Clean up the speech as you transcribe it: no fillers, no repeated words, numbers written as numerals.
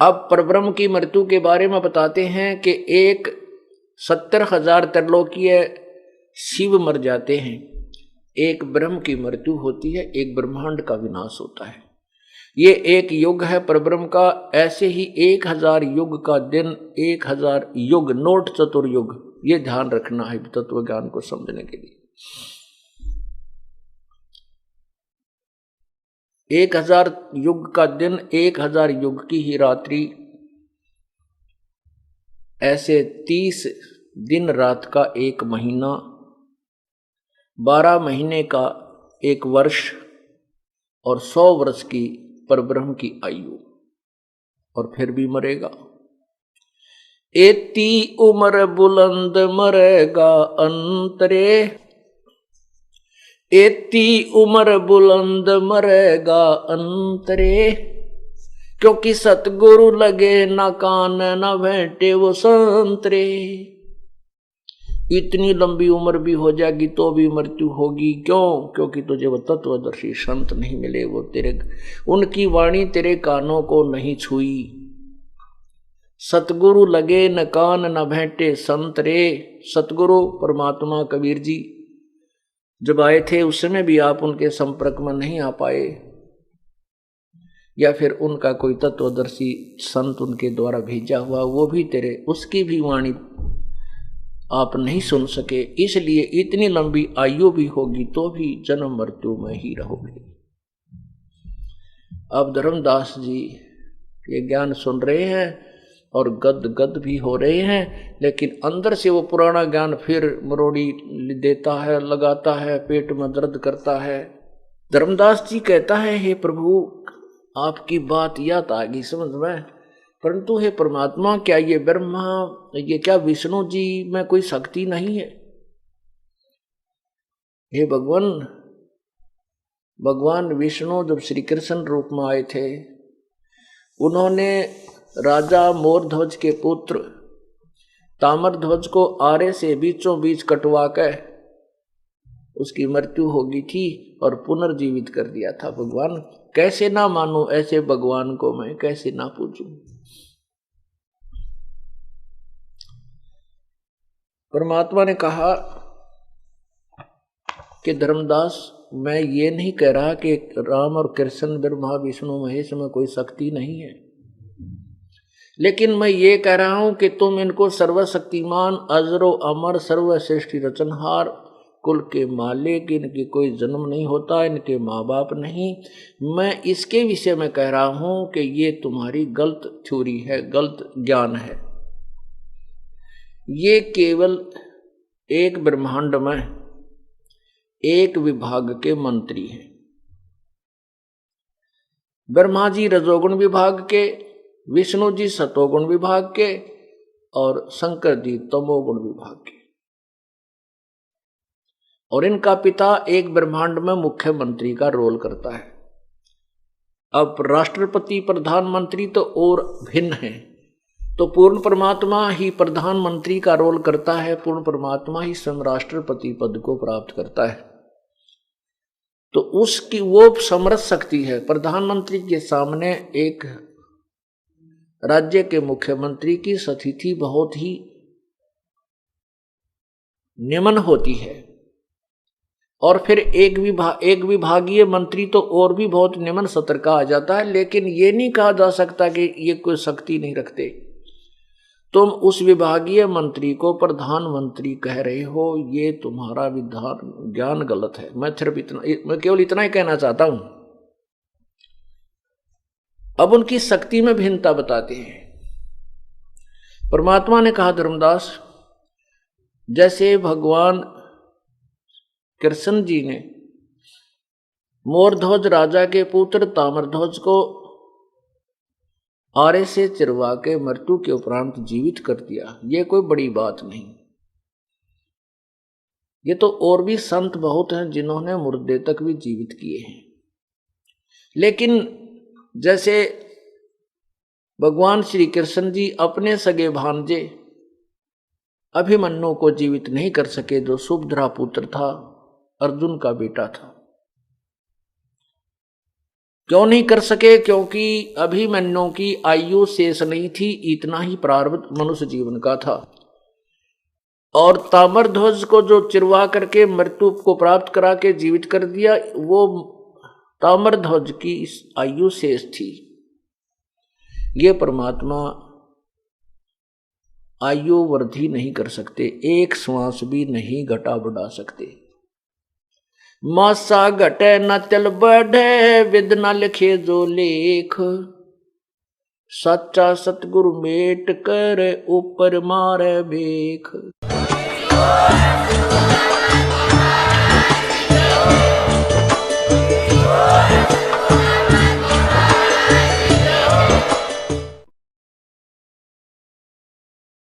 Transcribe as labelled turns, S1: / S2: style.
S1: अब परब्रह्म की मृत्यु के बारे में बताते हैं कि एक 70,000 त्रिलोकीय शिव मर जाते हैं, एक ब्रह्म की मृत्यु होती है, एक ब्रह्मांड का विनाश होता है। ये एक युग है परब्रह्म का। ऐसे ही 1000 युग का दिन, 1000 युग, नोट चतुर्युग, ये ध्यान रखना है तत्व ज्ञान को समझने के लिए। 1000 युग का दिन, 1000 युग की ही रात्रि, ऐसे 30 दिन रात का एक महीना, 12 महीने का एक वर्ष और 100 वर्ष की परब्रह्म की आयु, और फिर भी मरेगा। एती उम्र बुलंद मरेगा अंतरे, एती उम्र बुलंद मरेगा अंतरे, क्योंकि सतगुरु लगे न कान न भेंटे वो संतरे। इतनी लंबी उम्र भी हो जाएगी तो भी मृत्यु होगी। क्यों? क्योंकि तुझे वो तत्वदर्शी संत नहीं मिले, वो तेरे, उनकी वाणी तेरे कानों को नहीं छुई। सतगुरु लगे न कान न भेंटे संतरे। सतगुरु परमात्मा कबीर जी जब आए थे उस समय भी आप उनके संपर्क में नहीं आ पाए, या फिर उनका कोई तत्वदर्शी संत उनके द्वारा भेजा हुआ वो भी तेरे, उसकी भी वाणी आप नहीं सुन सके। इसलिए इतनी लंबी आयु भी होगी तो भी जन्म मृत्यु में ही रहोगे। अब धर्मदास जी ये ज्ञान सुन रहे हैं और गद गद भी हो रहे हैं, लेकिन अंदर से वो पुराना ज्ञान फिर मरोड़ी देता है, लगाता है, पेट में दर्द करता है। धर्मदास जी कहता है, हे प्रभु आपकी बात याद आ गई समझ में, परंतु हे परमात्मा क्या ये ब्रह्मा, ये क्या विष्णु जी में कोई शक्ति नहीं है? हे भगवान, भगवान विष्णु जब श्री कृष्ण रूप में आए थे, उन्होंने राजा मोरध्वज के पुत्र ताम्रध्वज को आरे से बीचों बीच कटवा कर उसकी मृत्यु होगी थी और पुनर्जीवित कर दिया था। भगवान कैसे ना मानूं ऐसे भगवान को, मैं कैसे ना पूजूं। परमात्मा ने कहा कि धर्मदास मैं ये नहीं कह रहा कि राम और कृष्ण ब्रह्मा विष्णु महेश में कोई शक्ति नहीं है, लेकिन मैं ये कह रहा हूं कि तुम इनको सर्वशक्तिमान, अजरो अमर, सर्वश्रेष्ठी रचनहार, कुल के मालिक, इनकी कोई जन्म नहीं होता, इनके माँ बाप नहीं, मैं इसके विषय में कह रहा हूं कि ये तुम्हारी गलत थ्योरी है, गलत ज्ञान है। ये केवल एक ब्रह्मांड में एक विभाग के मंत्री हैं। ब्रह्मा जी रजोगुण विभाग के, विष्णु जी सतोगुण विभाग के और शंकर जी तमोगुण विभाग के, और इनका पिता एक ब्रह्मांड में मुख्यमंत्री का रोल करता है। अब राष्ट्रपति प्रधानमंत्री तो और भिन्न है, तो पूर्ण परमात्मा ही प्रधानमंत्री का रोल करता है, पूर्ण परमात्मा ही स्वयं राष्ट्रपति पद को प्राप्त करता है। तो उसकी वो समरस शक्ति है। प्रधानमंत्री के सामने एक राज्य के मुख्यमंत्री की स्थिति बहुत ही निम्न होती है, और फिर एक विभागीय मंत्री तो और भी बहुत निम्न स्तर का आ जाता है। लेकिन ये नहीं कहा जा सकता कि ये कोई शक्ति नहीं रखते। तुम उस विभागीय मंत्री को प्रधानमंत्री कह रहे हो, ये तुम्हारा विधान ज्ञान गलत है। मैं केवल इतना ही कहना चाहता हूं। अब उनकी शक्ति में भिन्नता बताते हैं। परमात्मा ने कहा धर्मदास, जैसे भगवान कृष्ण जी ने मोरध्वज राजा के पुत्र ताम्रध्वज को आरे से चिरवा के मृत्यु के उपरांत जीवित कर दिया, ये कोई बड़ी बात नहीं। ये तो और भी संत बहुत हैं जिन्होंने मुर्दे तक भी जीवित किए हैं। लेकिन जैसे भगवान श्री कृष्ण जी अपने सगे भांजे अभिमन्यु को जीवित नहीं कर सके, जो सुभद्रा पुत्र था, अर्जुन का बेटा था। क्यों नहीं कर सके? क्योंकि अभिमन्यु की आयु शेष नहीं थी, इतना ही प्रारब्ध मनुष्य जीवन का था। और ताम्रध्वज को जो चिरवा करके मृत्यु को प्राप्त करा के जीवित कर दिया, वो ताम्रध्वज की आयु शेष थी। ये परमात्मा आयु वृद्धि नहीं कर सकते, एक श्वास भी नहीं घटा बढ़ा सकते। मासा घटे न तिल बढ़े, विद न लिखे जो लेख, सच्चा सतगुरु मेट कर ऊपर मारे बेख।